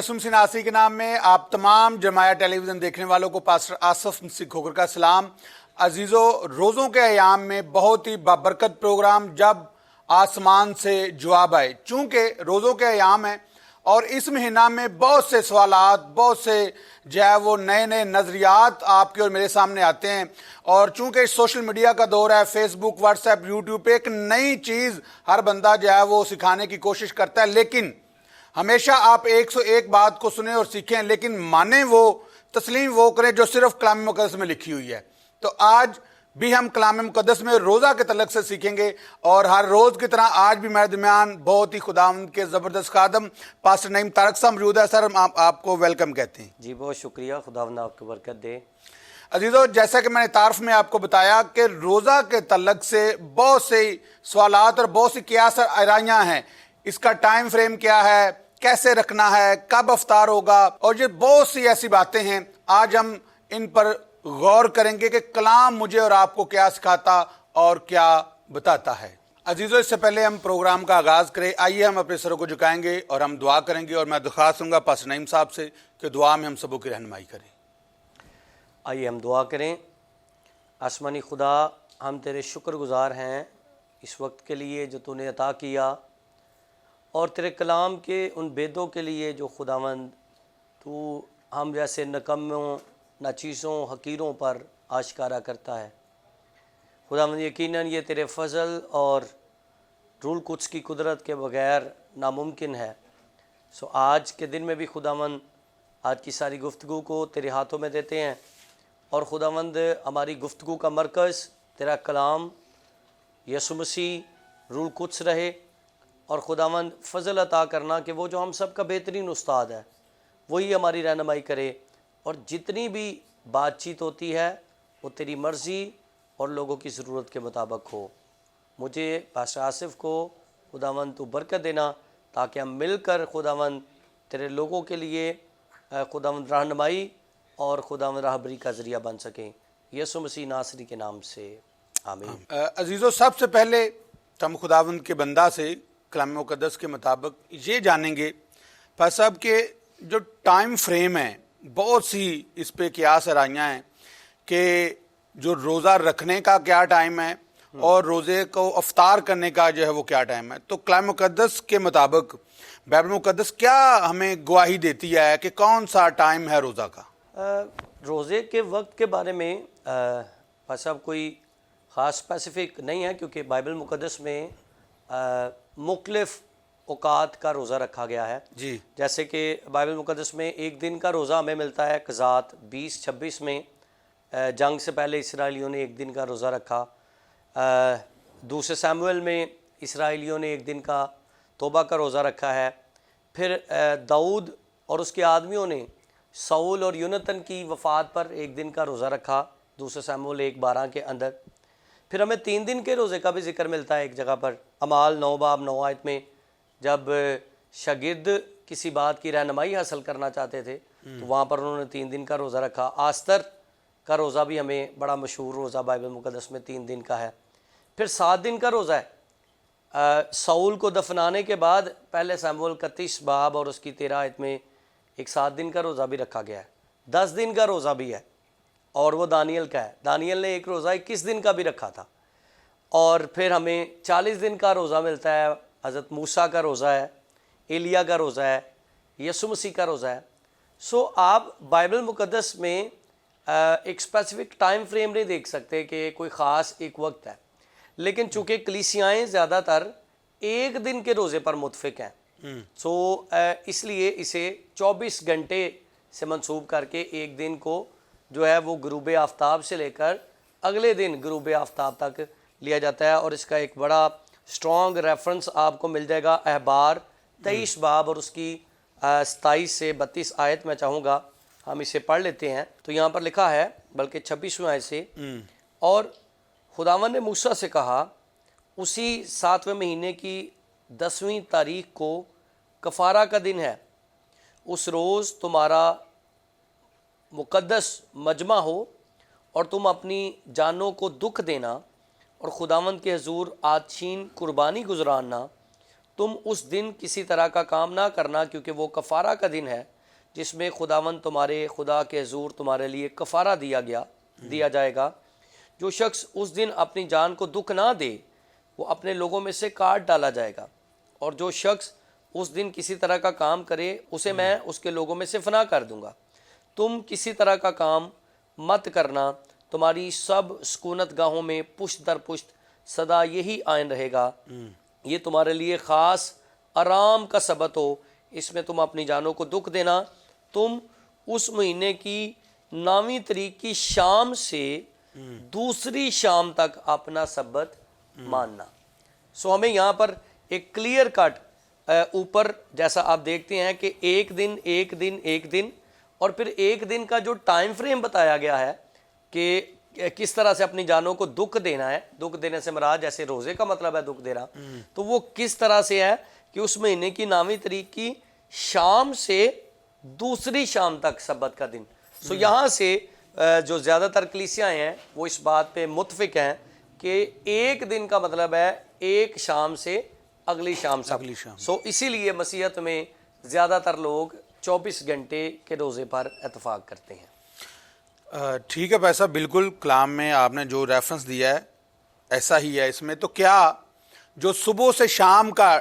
यसुम सिनासी के नाम में आप तमाम जमाया टेलीविज़न देखने वालों को पास्टर आसफ नसीह खोखर का सलाम। अजीज़ों, रोज़ों के अयाम में बहुत ही बाबरकत प्रोग्राम जब आसमान से जवाब आए, चूँकि रोज़ों के अयाम हैं और इस महीना में बहुत से सवालात, बहुत से जो है वो नए नए नज़रियात आपके और मेरे सामने आते हैं। और चूँकि सोशल मीडिया का दौर है, फेसबुक, व्हाट्सएप, यूट्यूब पे एक नई चीज़ हर बंदा जो है वो सिखाने की कोशिश करता है, लेकिन हमेशा आप 101 बात को सुने और सीखें, लेकिन माने वो, तस्लीम वो करें जो सिर्फ कलाम मुकद्दस में लिखी हुई है। तो आज भी हम कलाम मुकद्दस में रोज़ा के तलक से सीखेंगे और हर रोज़ की तरह आज भी मेरे दरमियान बहुत ही खुदावंद के ज़बरदस्त खादम पास्टर नईम तारक साहब मौजूद है। सर, हम आपको वेलकम कहते हैं। जी बहुत शुक्रिया, खुदावंद आपको बरकत दे। अजीज़ों, जैसा कि मैंने तारफ में आपको बताया कि रोज़ा के तलक से बहुत से सवालात और बहुत सी क़ियास और आराइयाँ हैं। इसका टाइम फ्रेम क्या है, कैसे रखना है, कब अफ्तार होगा, और ये बहुत सी ऐसी बातें हैं। आज हम इन पर गौर करेंगे कि कलाम मुझे और आपको क्या सिखाता और क्या बताता है। अजीज़ों, इससे पहले हम प्रोग्राम का आगाज़ करें, आइए हम अपने सरों को झुकाएंगे और हम दुआ करेंगे। और मैं दरख्वास्त दूंगा पास्टर नईम साहब से कि दुआ में हम सबों की रहनुमाई करें। आइए हम दुआ करें। आसमानी खुदा, हम तेरे शुक्रगुजार हैं इस वक्त के लिए जो तूने अता किया, और तेरे कलाम के उन बेदों के लिए जो खुदावंद तू हम जैसे नकम्मों, नाचीज़ों, हकीरों पर आश्कारा करता है। खुदावंद, यकीनन ये तेरे फजल और रूल कुद्स की कुदरत के बगैर नामुमकिन है। सो आज के दिन में भी खुदावंद आज की सारी गुफ्तगू को तेरे हाथों में देते हैं, और खुदावंद हमारी गुफ्तगू का मरकज़ तेरा कलाम यसु मसीह रूल कुद्स रहे, और खुदावंद फ़ज़ल अता करना कि वो जो हम सब का बेहतरीन उस्ताद है वही हमारी रहनुमाई करे, और जितनी भी बातचीत होती है वो तेरी मर्ज़ी और लोगों की ज़रूरत के मुताबिक हो। मुझे पास्टर आसिफ को खुदावंद तू बरकत देना, ताकि हम मिलकर खुदावंद तेरे लोगों के लिए खुदावंद रहनुमाई और खुदावंद राहबरी का ज़रिया बन सकें। यसु मसीह नासरी के नाम से आमीन। अजीज़ों, सबसे पहले हम खुदावंद के बंदा से कलाम मुकद्दस के मुताबिक ये जानेंगे पास्टर साहब के जो टाइम फ्रेम है, बहुत सी इस पे क़ियास आराइयाँ हैं कि जो रोज़ा रखने का क्या टाइम है और रोज़े को अफ्तार करने का जो है वो क्या टाइम है। तो कलाम मुकद्दस के मुताबिक बाइबल मुकद्दस क्या हमें गवाही देती है कि कौन सा टाइम है रोज़ा का? रोज़े के वक्त के बारे में पास्टर साहब कोई ख़ास स्पेसिफिक नहीं है, क्योंकि बाइबल मुकद्दस में मुख्तलिफ़ औकात का रोज़ा रखा गया है जी। जैसे कि बाइबल मुकद्दस में एक दिन का रोज़ा हमें मिलता है क़ज़ात 20:26 में। जंग से पहले इसराइलियों ने एक दिन का रोज़ा रखा। दूसरे सैमुएल में इसराइलियों ने एक दिन का तौबा का रोज़ा रखा है। फिर दाऊद और उसके आदमियों ने साउल और यूनतन की वफ़ात पर एक दिन का रोज़ा रखा, दूसरे सैमुएल 1:12 के अंदर। फिर हमें 3 दिन के रोज़े का भी जिक्र मिलता है एक जगह पर, अमाल 9:9 में, जब शागिर्द किसी बात की रहनुमाई हासिल करना चाहते थे तो वहाँ पर उन्होंने 3 दिन का रोज़ा रखा। आस्तर का रोज़ा भी हमें बड़ा मशहूर रोज़ा बाइबल मुकद्दस में 3 दिन का है। फिर 7 दिन का रोज़ा है। साउल को दफनाने के बाद पहले सैमुएल 31 बाब और उसकी 13 आयत में एक 7 दिन का रोज़ा भी रखा गया है। 10 दिन का रोज़ा भी है, और वो दानियल का है। दानियल ने एक रोज़ा 21 दिन का भी रखा था। और फिर हमें 40 दिन का रोज़ा मिलता है। हज़रत मूसा का रोज़ा है, एलिया का रोज़ा है, यसु मसीह का रोज़ा है। सो आप बाइबल मुकद्दस में एक स्पेसिफिक टाइम फ्रेम नहीं देख सकते कि कोई ख़ास एक वक्त है, लेकिन चूँकि कलीसियाएँ ज़्यादातर एक दिन के रोज़े पर मुतफ़िक हैं, सो इसलिए इसे 24 घंटे से मंसूब करके एक दिन को जो है वो गुरूब आफ्ताब से लेकर अगले दिन गुरूब आफ्ताब तक लिया जाता है। और इसका एक बड़ा स्ट्रॉन्ग रेफरेंस आपको मिल जाएगा अहबार 23 बाब और उसकी 27 से 32 आयत। मैं चाहूँगा हम इसे पढ़ लेते हैं। तो यहाँ पर लिखा है, बल्कि 26वें आयत से, और खुदावंद ने मूसा से कहा, उसी 7वें महीने की 10वीं तारीख को कफ़ारा का दिन है। उस रोज़ तुम्हारा मुक़द्दस मजमा हो और तुम अपनी जानों को दुख देना और खुदावंद के हजूर आदशीन कुर्बानी गुजराना। تم اس دن کسی طرح کا کام نہ کرنا، کیونکہ وہ کفارہ کا دن ہے جس میں خداوند تمہارے خدا کے حضور تمہارے لیے کفارہ دیا جائے گا۔ جو شخص اس دن اپنی جان کو دکھ نہ دے وہ اپنے لوگوں میں سے کاٹ ڈالا جائے گا، اور جو شخص اس دن کسی طرح کا کام کرے اسے میں اس کے لوگوں میں سے فنا کر دوں گا۔ تم کسی طرح کا کام مت کرنا، تمہاری سب سکونت گاہوں میں پشت در پشت سدا یہی آئین رہے گا، یہ تمہارے لیے خاص آرام کا سبت ہو، اس میں تم اپنی جانوں کو دکھ دینا۔ تم اس مہینے کی 9ویں تاریخ کی شام سے دوسری شام تک اپنا سبت ماننا۔ سو ہمیں یہاں پر ایک کلیئر کٹ اوپر جیسا آپ دیکھتے ہیں کہ ایک دن اور پھر ایک دن کا جو ٹائم فریم بتایا گیا ہے کہ کس طرح سے اپنی جانوں کو دکھ دینا ہے۔ دکھ دینے سے مراد جیسے روزے کا مطلب ہے دکھ دینا، تو وہ کس طرح سے ہے کہ اس مہینے کی 9ویں تاریخ کی شام سے دوسری شام تک سبت کا دن۔ سو یہاں سے جو زیادہ تر کلیسیاں ہیں وہ اس بات پہ متفق ہیں کہ ایک دن کا مطلب ہے ایک شام سے اگلی شام تک۔ سو اسی لیے مسیحیت میں زیادہ تر لوگ 24 گھنٹے کے روزے پر اتفاق کرتے ہیں۔ ٹھیک ہے بھائی صاحب، بالکل کلام میں آپ نے جو ریفرنس دیا ہے ایسا ہی ہے اس میں۔ تو کیا جو صبح سے شام کا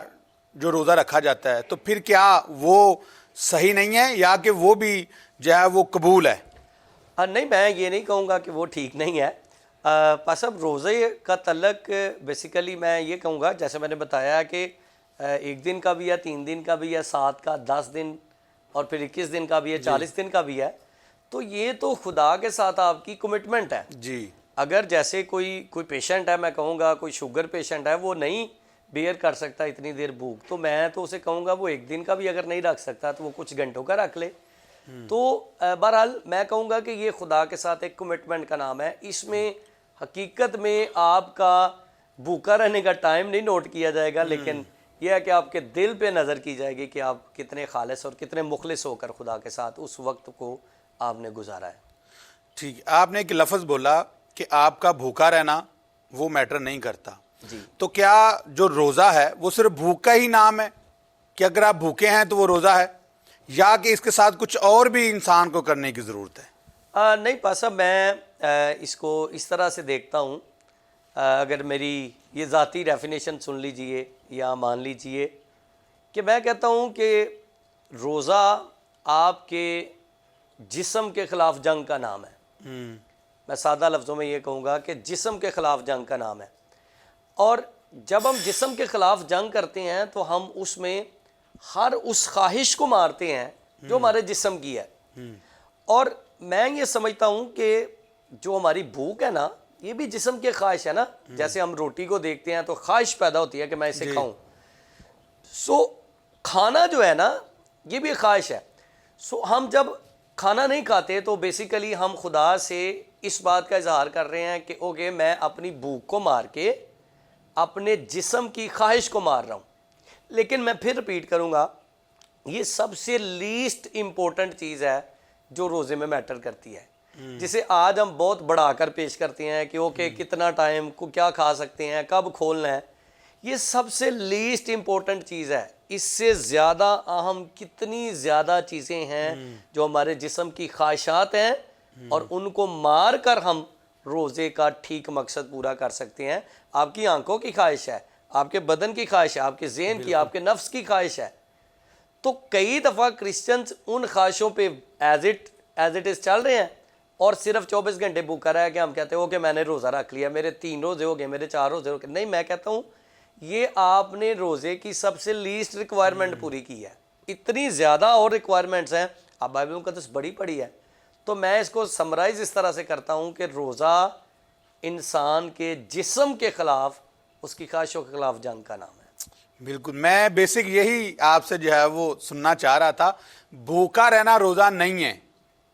جو روزہ رکھا جاتا ہے تو پھر کیا وہ صحیح نہیں ہے یا کہ وہ بھی جو ہے وہ قبول ہے؟ نہیں، میں یہ نہیں کہوں گا کہ وہ ٹھیک نہیں ہے۔ صاحب روزے کا تعلق بیسیکلی میں یہ کہوں گا، جیسے میں نے بتایا کہ 1 دن کا بھی ہے، 3 دن کا بھی ہے، 7 کا، 10 دن اور پھر 21 دن کا بھی ہے، 40 دن کا بھی ہے۔ تو یہ تو خدا کے ساتھ آپ کی کمٹمنٹ ہے۔ جی، اگر جیسے کوئی پیشنٹ ہے، میں کہوں گا کوئی شوگر پیشنٹ ہے، وہ نہیں بیئر کر سکتا اتنی دیر بھوک، تو میں تو اسے کہوں گا وہ 1 دن کا بھی اگر نہیں رکھ سکتا تو وہ کچھ گھنٹوں کا رکھ لے۔ تو بہرحال میں کہوں گا کہ یہ خدا کے ساتھ ایک کمٹمنٹ کا نام ہے۔ اس میں حقیقت میں آپ کا بھوکا رہنے کا ٹائم نہیں نوٹ کیا جائے گا، لیکن یہ ہے کہ آپ کے دل پہ نظر کی جائے گی کہ آپ کتنے خالص اور کتنے مخلص ہو کر خدا کے ساتھ اس وقت کو آپ نے گزارا ہے۔ ٹھیک ہے، آپ نے ایک لفظ بولا کہ آپ کا بھوکا رہنا وہ میٹر نہیں کرتا۔ جی، تو کیا جو روزہ ہے وہ صرف بھوک کا ہی نام ہے کہ اگر آپ بھوکے ہیں تو وہ روزہ ہے، یا کہ اس کے ساتھ کچھ اور بھی انسان کو کرنے کی ضرورت ہے؟ نہیں پاسا، میں اس کو اس طرح سے دیکھتا ہوں، اگر میری یہ ذاتی ڈیفینیشن سن لیجئے یا مان لیجئے کہ میں کہتا ہوں کہ روزہ آپ کے جسم کے خلاف جنگ کا نام ہے۔ میں سادہ لفظوں میں یہ کہوں گا کہ جسم کے خلاف جنگ کا نام ہے، اور جب ہم جسم کے خلاف جنگ کرتے ہیں تو ہم اس میں ہر اس خواہش کو مارتے ہیں جو ہمارے جسم کی ہے۔ اور میں یہ سمجھتا ہوں کہ جو ہماری بھوک ہے نا، یہ بھی جسم کی خواہش ہے نا۔ جیسے ہم روٹی کو دیکھتے ہیں تو خواہش پیدا ہوتی ہے کہ میں اسے کھاؤں۔ سو کھانا جو ہے نا یہ بھی خواہش ہے۔ سو ہم جب کھانا نہیں کھاتے تو بیسیکلی ہم خدا سے اس بات کا اظہار کر رہے ہیں کہ اوکے، میں اپنی بھوک کو مار کے اپنے جسم کی خواہش کو مار رہا ہوں۔ لیکن میں پھر ریپیٹ کروں گا، یہ سب سے لیسٹ امپورٹنٹ چیز ہے جو روزے میں میٹر کرتی ہے، جسے آج ہم بہت بڑھا کر پیش کرتے ہیں کہ اوکے کتنا ٹائم کو کیا کھا سکتے ہیں، کب کھولنا ہے۔ یہ سب سے لیسٹ امپورٹنٹ چیز ہے۔ اس سے زیادہ اہم کتنی زیادہ چیزیں ہیں جو ہمارے جسم کی خواہشات ہیں، اور ان کو مار کر ہم روزے کا ٹھیک مقصد پورا کر سکتے ہیں۔ آپ کی آنکھوں کی خواہش ہے، آپ کے بدن کی خواہش ہے، آپ کے ذہن کی، آپ کے نفس کی خواہش ہے۔ تو کئی دفعہ کرسچنز ان خواہشوں پہ ایز اٹ از چل رہے ہیں، اور صرف 24 گھنٹے بھوکا رہا ہے کہ ہم کہتے ہیں کہ میں نے روزہ رکھ لیا، میرے 3 روزے ہو گئے، میرے 4 روزے ہو گئے۔ نہیں، میں کہتا ہوں یہ آپ نے روزے کی سب سے لیسٹ ریکوائرمنٹ پوری کی ہے۔ اتنی زیادہ اور ریکوائرمنٹس ہیں، آپ بائبل مقدس بڑی پڑھی ہے، تو میں اس کو سمرائز اس طرح سے کرتا ہوں کہ روزہ انسان کے جسم کے خلاف، اس کی خواہشوں کے خلاف جنگ کا نام ہے۔ بالکل، میں بیسک یہی آپ سے جو ہے وہ سننا چاہ رہا تھا۔ بھوکا رہنا روزہ نہیں ہے۔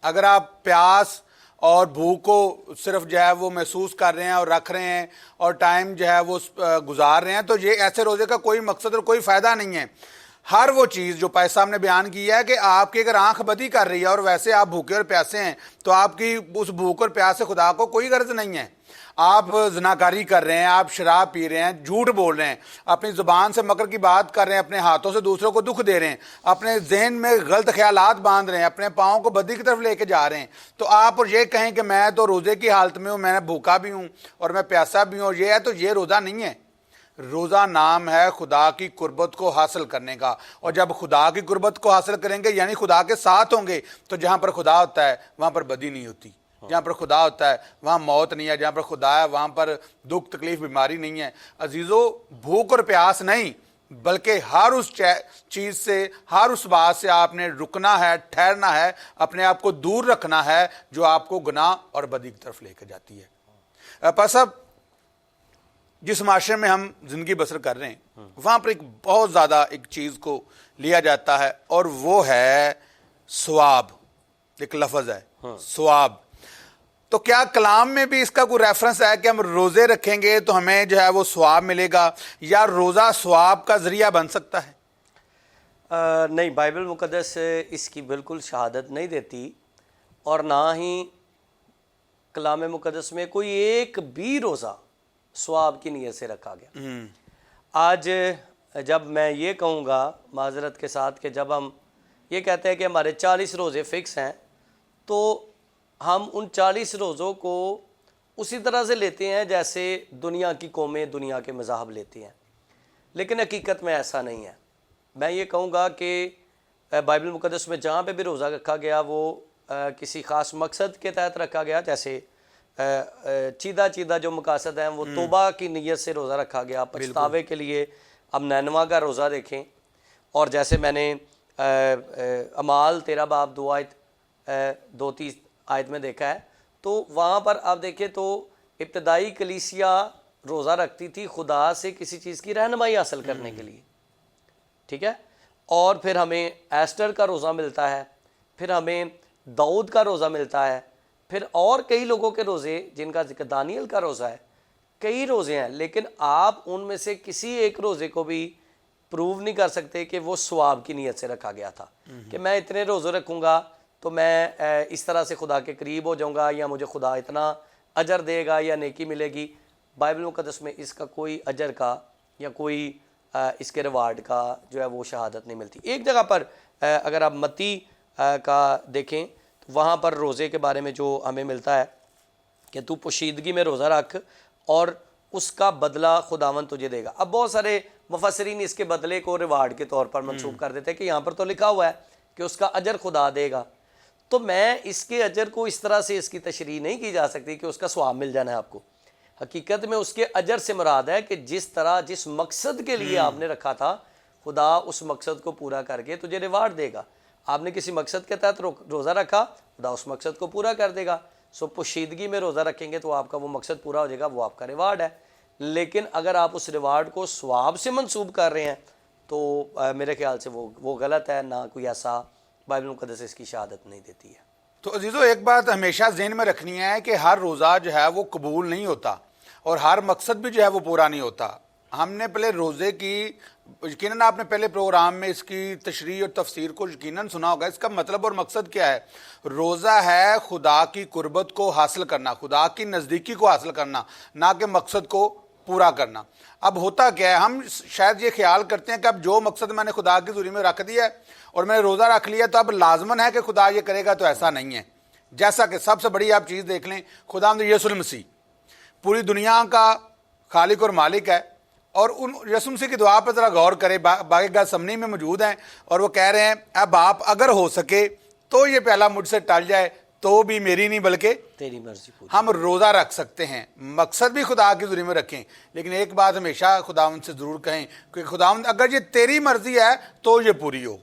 اگر آپ پیاس اور بھوک کو صرف جو ہے وہ محسوس کر رہے ہیں اور رکھ رہے ہیں اور ٹائم جو ہے وہ گزار رہے ہیں تو یہ ایسے روزے کا کوئی مقصد اور کوئی فائدہ نہیں ہے۔ हर वो चीज़ जो भाई साहब ने बयान की है कि आपकी अगर आंख बदी कर रही है और वैसे आप भूखे और प्यासे हैं तो आपकी उस भूख और प्यास से खुदा को कोई गर्ज नहीं है। आप जनाकारी कर रहे हैं, आप शराब पी रहे हैं, झूठ बोल रहे हैं, अपनी ज़ुबान से मकर की बात कर रहे हैं, अपने हाथों से दूसरों को दुख दे रहे हैं, अपने जहन में गलत ख्यालात बांध रहे हैं, अपने पाँव को बदी की तरफ लेके जा रहे हैं, तो आप और ये कहें कि मैं तो रोज़े की हालत में हूँ, मैं भूखा भी हूँ और मैं प्यासा भी हूँ, ये है, तो ये रोज़ा नहीं है। रोज़ा नाम है खुदा की कुर्बत को हासिल करने का, और जब खुदा की कुर्बत को हासिल करेंगे यानी खुदा के साथ होंगे, तो जहाँ पर खुदा होता है वहाँ पर बदी नहीं होती, जहाँ पर खुदा होता है वहाँ मौत नहीं है, जहाँ पर खुदा है वहाँ पर दुख तकलीफ बीमारी नहीं है। अजीज़ों, भूख और प्यास नहीं बल्कि हर उस चीज़ से, हर उस बात से आपने रुकना है, ठहरना है, अपने आप को दूर रखना है जो आपको गुनाह और बदी की तरफ लेकर जाती है। पर सब जिस माशरे में हम जिंदगी बसर कर रहे हैं वहाँ पर एक बहुत ज़्यादा एक चीज़ को लिया जाता है और वो है सवाब। एक लफ्ज़ है सवाब। तो क्या कलाम में भी इसका कोई रेफरेंस है कि हम रोज़े रखेंगे तो हमें जो है वो सवाब मिलेगा, या रोज़ा सवाब का ज़रिया बन सकता है? नहीं, बाइबल मुक़द्दस इसकी बिल्कुल शहादत नहीं देती, और ना ही कलाम मुक़द्दस में कोई एक भी रोज़ा सवाब की नीयत से रखा गया। आज जब मैं ये कहूँगा माजरत के साथ कि जब हम ये कहते हैं कि हमारे 40 रोज़े फ़िक्स हैं, तो हम उन 40 रोज़ों को उसी तरह से लेते हैं जैसे दुनिया की कौमें दुनिया के मज़ाहब लेती हैं, लेकिन हकीकत में ऐसा नहीं है। मैं ये कहूँगा कि बाइबल मुक़द्दस में जहाँ पे भी रोज़ा रखा गया वो किसी ख़ास मकसद के तहत रखा गया। जैसे चीदा जो मकासद हैं वो तौबा की नीयत से रोज़ा रखा गया, पछतावे के लिए। अब नैनवा का रोज़ा देखें, और जैसे मैंने अमाल 13 बाब 2 आयत 2-3 आयत में देखा है, तो वहाँ पर आप देखें तो इब्तदाई कलीसिया रोज़ा रखती थी खुदा से किसी चीज़ की रहनुमाई हासिल करने के लिए, ठीक है। और फिर हमें एस्टर का रोज़ा मिलता है, फिर हमें दाऊद का रोज़ा मिलता है, फिर और कई लोगों के रोज़े जिनका जिक्र दानियल का रोज़ा है, कई रोज़े हैं, लेकिन आप उनमें से किसी एक रोज़े को भी प्रूव नहीं कर सकते कि वो सवाब की नीयत से रखा गया था कि मैं इतने रोज़े रखूँगा तो मैं इस तरह से खुदा के करीब हो जाऊँगा, या मुझे खुदा इतना अजर देगा या नेकी मिलेगी। बाइबल मुक़द्दस में इसका कोई अजर का या कोई इसके रिवार्ड का जो है वो शहादत नहीं मिलती। एक जगह पर अगर आप मत्ती का देखें तो वहाँ पर रोज़े के बारे में जो हमें मिलता है कि तू पोशीदगी में रोज़ा रख और उसका बदला खुदावंद तुझे देगा। अब बहुत सारे मुफस्सिरीन इसके बदले को रिवार्ड के तौर पर मंसूब कर देते हैं कि यहाँ पर तो लिखा हुआ है कि उसका अजर खुदा देगा, तो मैं इसके अजर को इस तरह से इसकी तशरीह नहीं की जा सकती कि उसका सवाब मिल जाना है आपको। हकीकत में उसके अजर से मुराद है कि जिस तरह जिस मकसद के लिए आपने रखा था, खुदा उस मकसद को पूरा करके तुझे रिवार्ड देगा। आपने किसी मकसद के तहत रोज़ा रखा, खुदा उस मकसद को पूरा कर देगा। सो पोशीदगी में रोज़ा रखेंगे तो आपका वो मकसद पूरा हो जाएगा, वो आपका रिवार्ड है। लेकिन अगर आप उस रिवार्ड को सवाब से मंसूब कर रहे हैं तो मेरे ख्याल से वो गलत है। ना कोई ऐसा बाइबल मुक़द्दस इसकी शहादत नहीं देती है। तो अजीज़ों, एक बात हमेशा ज़हन में रखनी है कि हर रोज़ा जो है वो कबूल नहीं होता और हर मकसद भी जो है वो पूरा नहीं होता। हमने पहले रोज़े की यकीनन आपने पहले प्रोग्राम में इसकी तशरीह और तफसीर को यकीनन सुना होगा। इसका मतलब और मकसद क्या है? रोज़ा है खुदा की कुर्बत को हासिल करना, खुदा की नज़दीकी को हासिल करना, ना कि मकसद को पूरा करना। अब होता क्या है, हम शायद ये ख्याल करते हैं कि अब जो मकसद मैंने खुदा की ज़ुरी में रख दिया है और मैंने रोज़ा रख लिया तो अब लाजमन है कि खुदा ये करेगा, तो ऐसा नहीं है। जैसा कि सबसे बड़ी आप चीज़ देख लें, खुदा यीशु मसीह पूरी दुनिया का खालिक और मालिक है, और उन यीशु मसीह की दुआ पर ज़रा गौर करें। बाकी गतसमनी में मौजूद हैं और वो कह रहे हैं, अब आप अगर हो सके तो ये प्याला मुझसे टल जाए, तो भी मेरी नहीं बल्कि तेरी मर्जी पूरी। हम रोज़ा रख सकते हैं, मकसद भी खुदा की ज़ुरी में रखें, लेकिन एक बात हमेशा खुदावंद से ज़रूर कहें कि खुदावंद अगर ये तेरी मर्ज़ी है तो ये पूरी हो।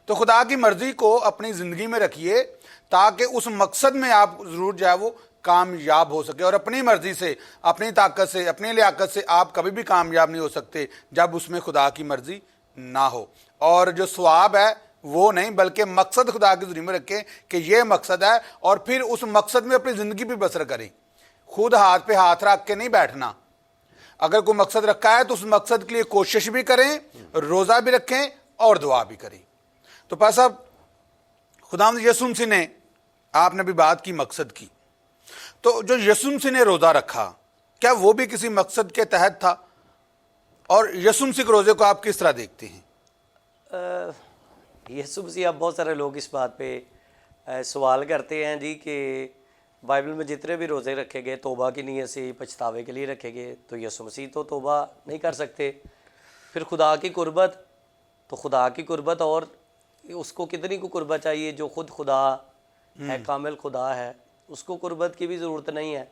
तो खुदा की मर्ज़ी को अपनी ज़िंदगी में रखिए ताकि उस मकसद में आप ज़रूर जो है वो कामयाब हो सके। और अपनी मर्ज़ी से, अपनी ताकत से, अपनी लियाकत से आप कभी भी कामयाब नहीं हो सकते जब उसमें खुदा की मर्ज़ी ना हो। और जो सवाब है वो नहीं बल्कि मकसद खुदा की ज़ुरी में रखें कि ये मकसद है, और फिर उस मकसद में अपनी ज़िंदगी भी बसर करें। खुद हाथ पे हाथ रख के नहीं बैठना। अगर कोई मकसद रखा है तो उस मकसद के लिए कोशिश भी करें, रोज़ा भी रखें اور دعا بھی کری. تو پاس صاحب خداوند یسوع مسیح نے, آپ نے بھی بات کی مقصد کی, تو جو یسوع مسیح نے روزہ رکھا کیا وہ بھی کسی مقصد کے تحت تھا؟ اور یسوع مسیح کے روزے کو آپ کس طرح دیکھتے ہیں؟ یسوع مسیح, اب بہت سارے لوگ اس بات پہ سوال کرتے ہیں جی کہ بائبل میں جتنے بھی روزے رکھے گئے توبہ کی نیت سے, پچھتاوے کے لیے رکھے گئے, تو یسوع مسیح تو توبہ نہیں کر سکتے. پھر خدا کی قربت, تو خدا کی قربت اور اس کو کتنی کو قربت چاہیے؟ جو خود خدا ہے, کامل خدا ہے, اس کو قربت کی بھی ضرورت نہیں ہے.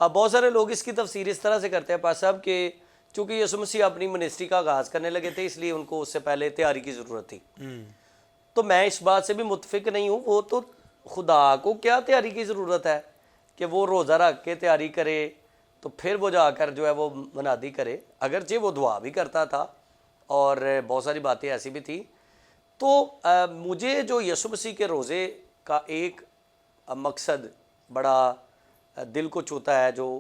اب بہت سارے لوگ اس کی تفسیر اس طرح سے کرتے ہیں پاس صاحب کہ چونکہ یسوع مسیح اپنی منسٹری کا آغاز کرنے لگے تھے, اس لیے ان کو اس سے پہلے تیاری کی ضرورت تھی. تو میں اس بات سے بھی متفق نہیں ہوں. وہ تو خدا کو کیا تیاری کی ضرورت ہے کہ وہ روزہ رکھ کے تیاری کرے تو پھر وہ جا کر جو ہے وہ منادی کرے؟ اگرچہ وہ دعا بھی کرتا تھا اور بہت ساری باتیں ایسی بھی تھیں. تو مجھے جو یسوع مسیح کے روزے کا ایک مقصد بڑا دل کو چھوتا ہے, جو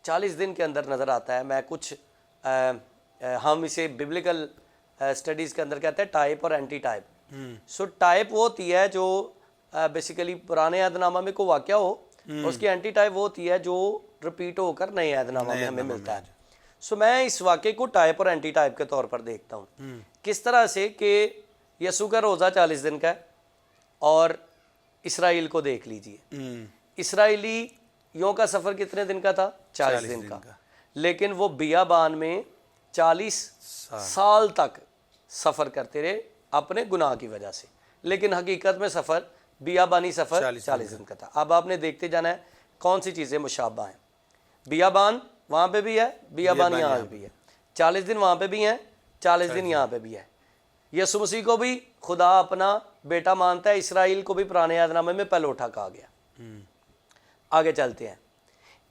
40 دن کے اندر نظر آتا ہے. میں کچھ ہم اسے ببلیکل اسٹڈیز کے اندر کہتے ہیں ٹائپ اور اینٹی ٹائپ. سو ٹائپ وہ ہوتی ہے جو بیسیکلی پرانے عہد نامہ میں کوئی واقعہ ہو, اس کی اینٹی ٹائپ وہ ہوتی ہے جو رپیٹ ہو کر نئے عہد نامہ میں ہمیں ملتا ہے. سو میں اس واقعے کو ٹائپ اور اینٹی ٹائپ کے طور پر دیکھتا ہوں. کس طرح سے کہ یسوع کا روزہ 40 دن کا ہے, اور اسرائیل کو دیکھ لیجئے, اسرائیلیوں کا سفر کتنے دن کا تھا؟ 40 دن کا. لیکن وہ بیابان میں 40 سال تک سفر کرتے رہے اپنے گناہ کی وجہ سے. لیکن حقیقت میں سفر, بیابانی سفر 40 دن کا تھا. اب آپ نے دیکھتے جانا ہے کون سی چیزیں مشابہ ہیں. بیابان وہاں پہ بھی ہے, بیابان یہاں بھی ہے. 40 دن وہاں پہ بھی ہیں, 40 دن یہاں پہ بھی ہے. یسوع مسیح کو بھی خدا اپنا بیٹا مانتا ہے, اسرائیل کو بھی پرانے عہد نامے میں پہلوٹا کہا گیا. آگے چلتے ہیں.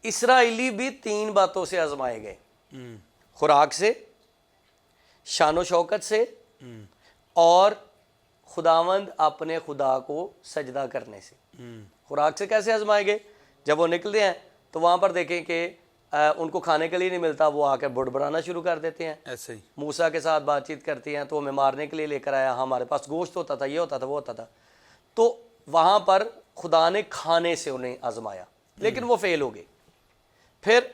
اسرائیلی بھی 3 باتوں سے آزمائے گئے, خوراک سے, شان و شوکت سے, اور خداوند اپنے خدا کو سجدہ کرنے سے. خوراک سے کیسے آزمائے گئے؟ جب وہ نکلتے ہیں تو وہاں پر دیکھیں کہ ان کو کھانے کے لیے نہیں ملتا, وہ آ کر بڑبڑانا شروع کر دیتے ہیں. ایسے ہی موسیٰ کے ساتھ بات چیت کرتے ہیں تو ہمیں مارنے کے لیے لے کر آیا, ہمارے پاس گوشت ہوتا تھا, یہ ہوتا تھا, وہ ہوتا تھا. تو وہاں پر خدا نے کھانے سے انہیں آزمایا, لیکن وہ فیل ہو گئے. پھر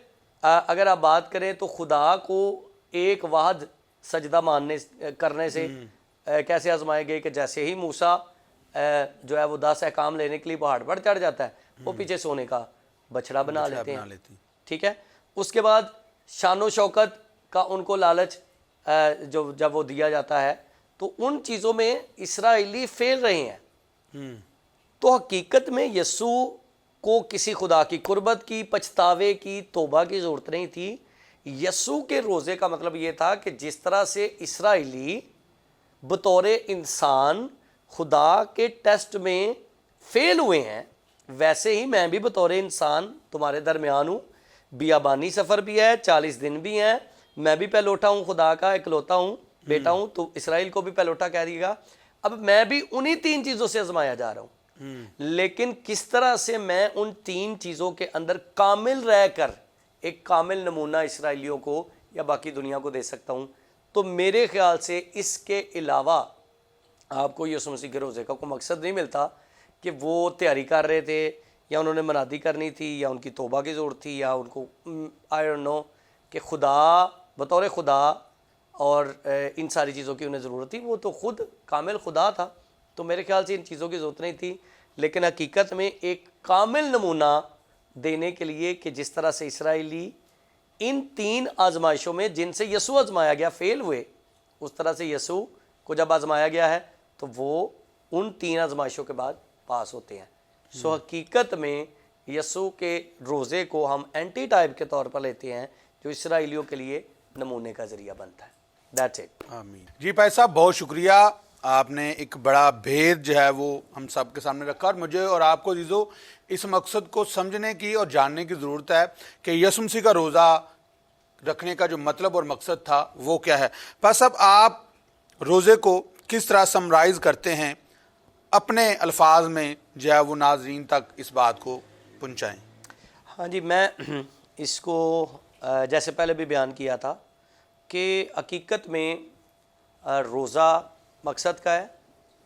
اگر آپ بات کریں تو خدا کو ایک واحد سجدہ کرنے سے کیسے آزمائے گئے کہ جیسے ہی موسیٰ جو ہے وہ 10 احکام لینے کے لیے پہاڑ پر چڑھ جاتا ہے, وہ پیچھے سونے کا بچڑا بنا لیتے ہیں. ٹھیک ہے. اس کے بعد شان و شوکت کا ان کو لالچ جب وہ دیا جاتا ہے تو ان چیزوں میں اسرائیلی فیل رہے ہیں. تو حقیقت میں یسوع کو کسی خدا کی قربت کی, پچھتاوے کی, توبہ کی ضرورت نہیں تھی. یسوع کے روزے کا مطلب یہ تھا کہ جس طرح سے اسرائیلی بطور انسان خدا کے ٹیسٹ میں فیل ہوئے ہیں, ویسے ہی میں بھی بطور انسان تمہارے درمیان ہوں. بیابانی سفر بھی ہے, 40 دن بھی ہیں, میں بھی پہلوٹا ہوں, خدا کا اکلوتا ہوں, بیٹا ہوں. تو اسرائیل کو بھی پہلوٹا کہہ دیے گا. اب میں بھی انہی 3 چیزوں سے آزمایا جا رہا ہوں. لیکن کس طرح سے میں ان 3 چیزوں کے اندر کامل رہ کر ایک کامل نمونہ اسرائیلیوں کو یا باقی دنیا کو دے سکتا ہوں. تو میرے خیال سے اس کے علاوہ آپ کو یسوع مسیح کے روزے کا کوئی مقصد نہیں ملتا کہ وہ تیاری کر رہے تھے یا انہوں نے منادی کرنی تھی یا ان کی توبہ کی ضرورت تھی یا ان کو آئی ڈونٹ نو کہ خدا بطور خدا اور ان ساری چیزوں کی انہیں ضرورت تھی. وہ تو خود کامل خدا تھا, تو میرے خیال سے ان چیزوں کی ضرورت نہیں تھی. لیکن حقیقت میں ایک کامل نمونہ دینے کے لیے کہ جس طرح سے اسرائیلی ان 3 آزمائشوں میں جن سے یسوع آزمایا گیا فیل ہوئے, اس طرح سے یسوع کو جب آزمایا گیا ہے تو وہ ان 3 آزمائشوں کے بعد پاس ہوتے ہیں. سو حقیقت میں یسوع کے روزے کو ہم اینٹی ٹائپ کے طور پر لیتے ہیں جو اسرائیلیوں کے لیے نمونے کا ذریعہ بنتا ہے. That's it. آمین. جی بھائی صاحب بہت شکریہ, آپ نے ایک بڑا بھید جو ہے وہ ہم سب کے سامنے رکھا, اور مجھے اور آپ کو عزیزو اس مقصد کو سمجھنے کی اور جاننے کی ضرورت ہے کہ یسوع مسیح کا روزہ رکھنے کا جو مطلب اور مقصد تھا وہ کیا ہے. بھائی صاحب آپ روزے کو کس طرح سمرائز کرتے ہیں, اپنے الفاظ میں جو ہے وہ ناظرین تک اس بات کو پہنچائیں. ہاں جی, میں اس کو جیسے پہلے بھی بیان کیا تھا کہ حقیقت میں روزہ मकसद का है,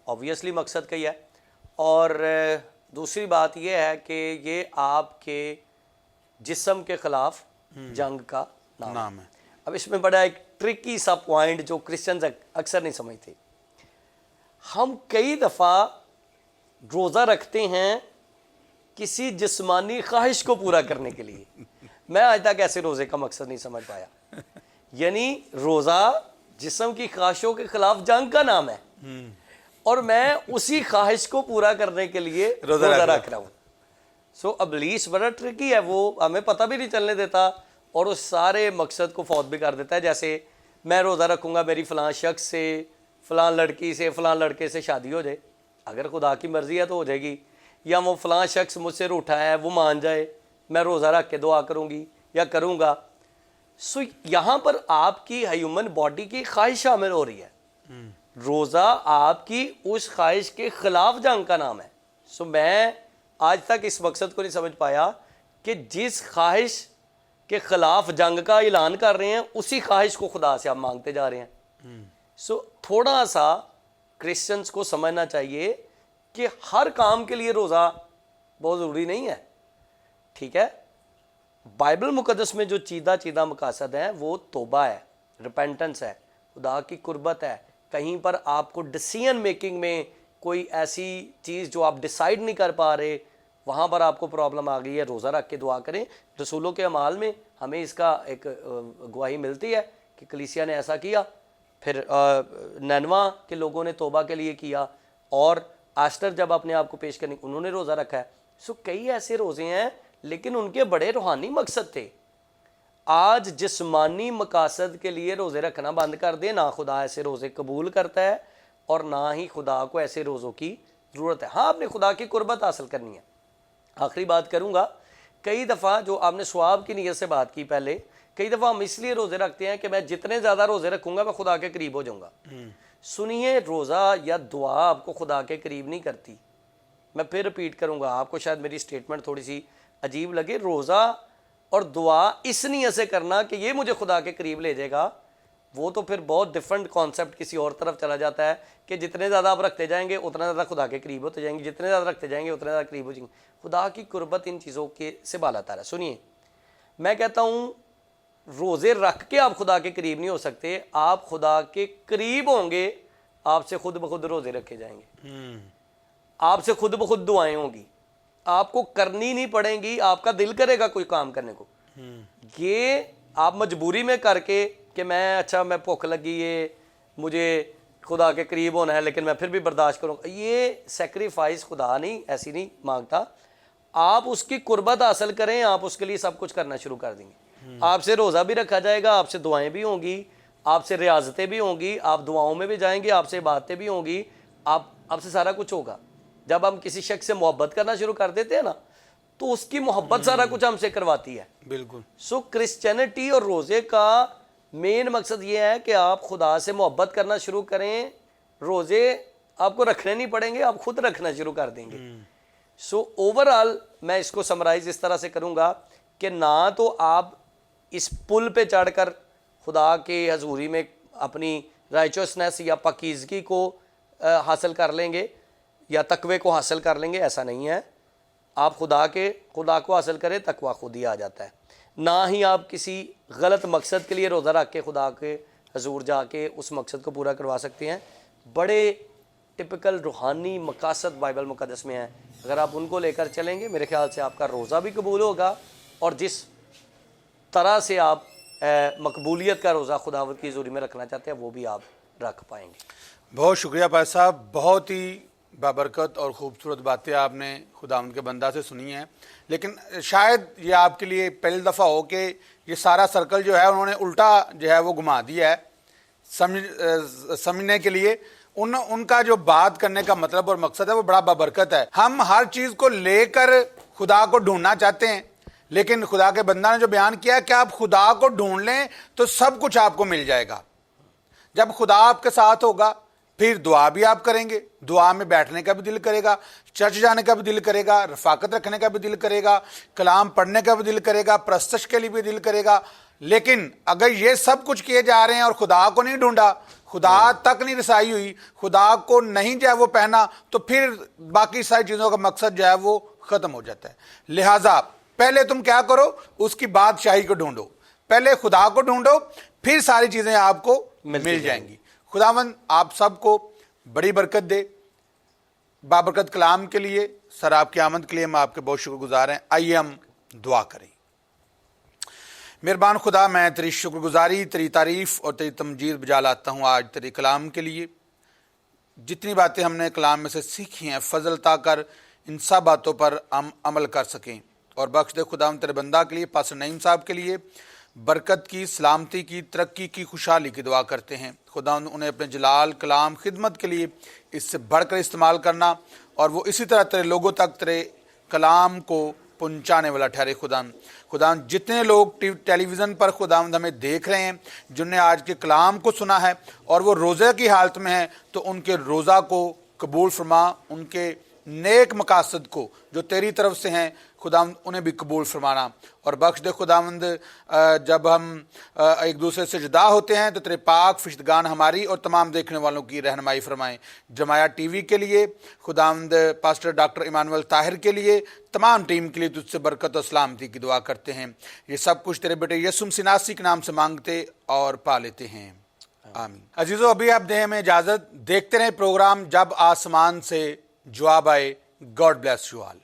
ऑब्वियसली मकसद का ही है। और दूसरी बात ये है कि ये आपके जिस्म के ख़िलाफ़ जंग का नाम है। अब इसमें बड़ा एक ट्रिकी सा पॉइंट जो क्रिश्चियंस अक्सर नहीं समझते। हम कई दफ़ा रोज़ा रखते हैं किसी जिस्मानी ख्वाहिश को पूरा करने के लिए। मैं आज तक ऐसे रोज़े का मकसद नहीं समझ पाया। यानी रोज़ा जिस्म की ख्वाहिशों के खिलाफ जंग का नाम है और मैं उसी ख्वाहिश को पूरा करने के लिए रोज़ा रख रहा हूँ। सो इब्लीस बड़ा ट्रिकी है, वो हमें पता भी नहीं चलने देता और उस सारे मकसद को फौत भी कर देता है। जैसे मैं रोज़ा रखूँगा मेरी फ़लाँ शख्स से, फ़लाँ लड़की से, फ़लाँ लड़के से शादी हो जाए, अगर खुदा की मर्ज़ी है तो हो जाएगी, या वो फ़लाँ शख्स मुझसे रूठा है वो मान जाए, मैं रोज़ा रख के दुआ करूँगी या करूँगा। सो यहाँ पर आपकी ह्यूमन बॉडी की ख्वाहिश शामिल हो रही है। रोज़ा आपकी उस ख्वाहिश के ख़िलाफ़ जंग का नाम है। सो मैं आज तक इस मकसद को नहीं समझ पाया कि जिस ख्वाहिश के ख़िलाफ़ जंग का ऐलान कर रहे हैं उसी ख्वाहिश को खुदा से आप मांगते जा रहे हैं। सो थोड़ा सा क्रिश्चियंस को समझना चाहिए कि हर काम के लिए रोज़ा बहुत ज़रूरी नहीं है, ठीक है। बाइबल मुकद्दस में जो चीदा मकासद हैं वो तौबा है, रिपेंटेंस है, खुदा की कुर्बत है। कहीं पर आपको डिसीजन मेकिंग में कोई ऐसी चीज़ जो आप डिसाइड नहीं कर पा रहे, वहाँ पर आपको प्रॉब्लम आ गई है, रोज़ा रख के दुआ करें। रसूलों के अमाल में हमें इसका एक गवाही मिलती है कि कलीसिया ने ऐसा किया, फिर नैनवा के लोगों ने तौबा के लिए किया, और आस्टर जब अपने आप को पेश करने उन्होंने रोज़ा रखा है। सो कई ऐसे रोज़े हैं लेकिन उनके बड़े रूहानी मकसद थे। आज जिस्मानी मकासद के लिए रोज़े रखना बंद कर दें, ना खुदा ऐसे रोज़े कबूल करता है और ना ही खुदा को ऐसे रोज़ों की ज़रूरत है। हाँ, आपने खुदा की कुर्बत हासिल करनी है। आखिरी बात करूँगा, कई दफ़ा जो आपने सवाब की नीयत से बात की पहले, कई दफ़ा हम इसलिए रोज़े रखते हैं कि मैं जितने ज़्यादा रोज़े रखूँगा मैं खुदा के करीब हो जाऊँगा। सुनिए, रोज़ा या दुआ आपको खुदा के करीब नहीं करती। मैं फिर रिपीट करूँगा, आपको शायद मेरी स्टेटमेंट थोड़ी सी अजीब लगे। रोज़ा और दुआ इस नीयत से करना कि ये मुझे खुदा के करीब ले जाएगा, वो तो फिर बहुत डिफरेंट कॉन्सेप्ट किसी और तरफ चला जाता है कि जितने ज़्यादा आप रखते जाएंगे उतना ज़्यादा खुदा के करीब होते जाएंगे, जितने ज़्यादा रखते जाएंगे उतने ज़्यादा करीब हो जाएंगे। खुदा की कुर्बत इन चीज़ों के से बालातर है। सुनिए, मैं कहता हूँ रोज़े रख के आप खुदा के करीब नहीं हो सकते, आप खुदा के करीब होंगे आपसे खुद ब खुद रोज़े रखे जाएंगे, आपसे खुद ब खुद दुआएं होंगी, आपको करनी नहीं पड़ेंगी, आपका दिल करेगा कोई काम करने को। ये आप मजबूरी में करके कि मैं अच्छा मैं भूख लगी है, मुझे खुदा के करीब होना है लेकिन मैं फिर भी बर्दाश्त करूँगा, ये सेक्रीफाइस खुदा नहीं ऐसी नहीं मांगता। आप उसकी कुर्बत हासिल करें, आप उसके लिए सब कुछ करना शुरू कर देंगे। आपसे रोज़ा भी रखा जाएगा, आपसे दुआएं भी होंगी, आपसे रियाजतें भी होंगी, आप दुआओं में भी जाएंगे, आपसे बातें भी होंगी, आपसे सारा कुछ होगा। जब हम किसी शख्स से मोहब्बत करना शुरू कर देते हैं ना, तो उसकी मोहब्बत सारा कुछ हमसे करवाती है। बिल्कुल। सो क्रिश्चियनिटी और रोज़े का मेन मकसद ये है कि आप खुदा से मोहब्बत करना शुरू करें। रोज़े आपको रखने नहीं पड़ेंगे, आप खुद रखना शुरू कर देंगे। सो ओवरऑल मैं इसको समराइज इस तरह से करूँगा कि ना तो आप इस पुल पे चढ़कर खुदा के हजूरी में अपनी राइचसनेस या पाकीज़गी को हासिल कर लेंगे या तकवे को हासिल कर लेंगे, ऐसा नहीं है। आप खुदा को हासिल करें, तकवा खुद ही आ जाता है। ना ही आप किसी गलत मकसद के लिए रोज़ा रख के खुदा के हजूर जाके उस मकसद को पूरा करवा सकते हैं। बड़े टिपिकल रूहानी मकासद बाइबल मुकद्दस में हैं, अगर आप उनको लेकर चलेंगे मेरे ख्याल से आपका रोज़ा भी कबूल होगा और जिस तरह से आप मकबूलियत का रोज़ा खुदावत की हजूरी में रखना चाहते हैं वो भी आप रख पाएंगे। बहुत शुक्रिया भाई साहब, बहुत ही बाबरकत और ख़ूबसूरत बातें आपने खुदावंद के बंदा से सुनी हैं। लेकिन शायद ये आपके लिए पहली दफ़ा हो कि ये सारा सर्कल जो है उन्होंने उल्टा जो है वो घुमा दिया है समझने के लिए। उनका जो बात करने का मतलब और मकसद है वो बड़ा बाबरकत है। हम हर चीज़ को लेकर खुदा को ढूंढना चाहते हैं, लेकिन खुदा के बंदा ने जो बयान किया कि आप खुदा को ढूंढ लें तो सब कुछ आपको मिल जाएगा। जब खुदा आपके साथ होगा फिर दुआ भी आप करेंगे, दुआ में बैठने का भी दिल करेगा, चर्च जाने का भी दिल करेगा, रफाकत रखने का भी दिल करेगा, कलाम पढ़ने का भी दिल करेगा, प्रस्तश के लिए भी दिल करेगा। लेकिन अगर ये सब कुछ किए जा रहे हैं और खुदा को नहीं ढूंढा, खुदा तक नहीं रसाई हुई, खुदा को नहीं जो है वो पहना, तो फिर बाकी सारी चीज़ों का मकसद जो है वो ख़त्म हो जाता है। लिहाजा पहले तुम क्या करो, उसकी बादशाही को ढूंढो, पहले खुदा को ढूंढो, फिर सारी चीज़ें आपको मिल जाएंगी। खुदावंद आप सबको बड़ी बरकत दे। बाबरकत कलाम के लिए, सर आपकी आमद के लिए हम आपके बहुत शुक्रगुजार हैं। आइए हम दुआ करें। मेहरबान खुदा, मैं तेरी शुक्रगुजारी, तेरी तारीफ़ और तेरी तमजीद बजा लाता हूँ आज तेरे कलाम के लिए। जितनी बातें हमने कलाम में से सीखी हैं, फजल अता कर इन सब बातों पर हम अमल कर सकें, और बख्श दे खुदा तेरे बंदा के लिए, पास्टर नईम साहब के लिए बरकत की, सलामती की, तरक्की की, खुशहाली की दुआ करते हैं। खुदा उन्हें अपने जलाल कलाम खिदमत के लिए इससे बढ़कर इस्तेमाल करना, और वो इसी तरह तेरे लोगों तक तेरे कलाम को पहुंचाने वाला ठहरे। खुदा जितने लोग टेलीविज़न पर खुदा हमें देख रहे हैं, जिनने आज के कलाम को सुना है और वो रोज़े की हालत में हैं, तो उनके रोज़ा को कबूल फरमा, उनके नेक मकासद को जो तेरी तरफ से हैं खुदावंद उन्हें भी कबूल फरमाना। और बख्श दे खुदावंद, जब हम एक दूसरे से जुदा होते हैं तो तेरे पाक फिश्तगान हमारी और तमाम देखने वालों की रहनुमाई फरमाएं। जमाया टीवी के लिए खुदावंद, पास्टर डॉक्टर इमानुअल ताहिर के लिए, तमाम टीम के लिए तुझसे बरकत और सलामती की दुआ करते हैं। ये सब कुछ तेरे बेटे यीशु मसीह नासरी के नाम से मांगते और पा लेते हैं, आमीन। अजीजों, अभी आप दें हमें इजाज़त। देखते रहें प्रोग्राम जब आसमान से जवाब आए। God bless you all.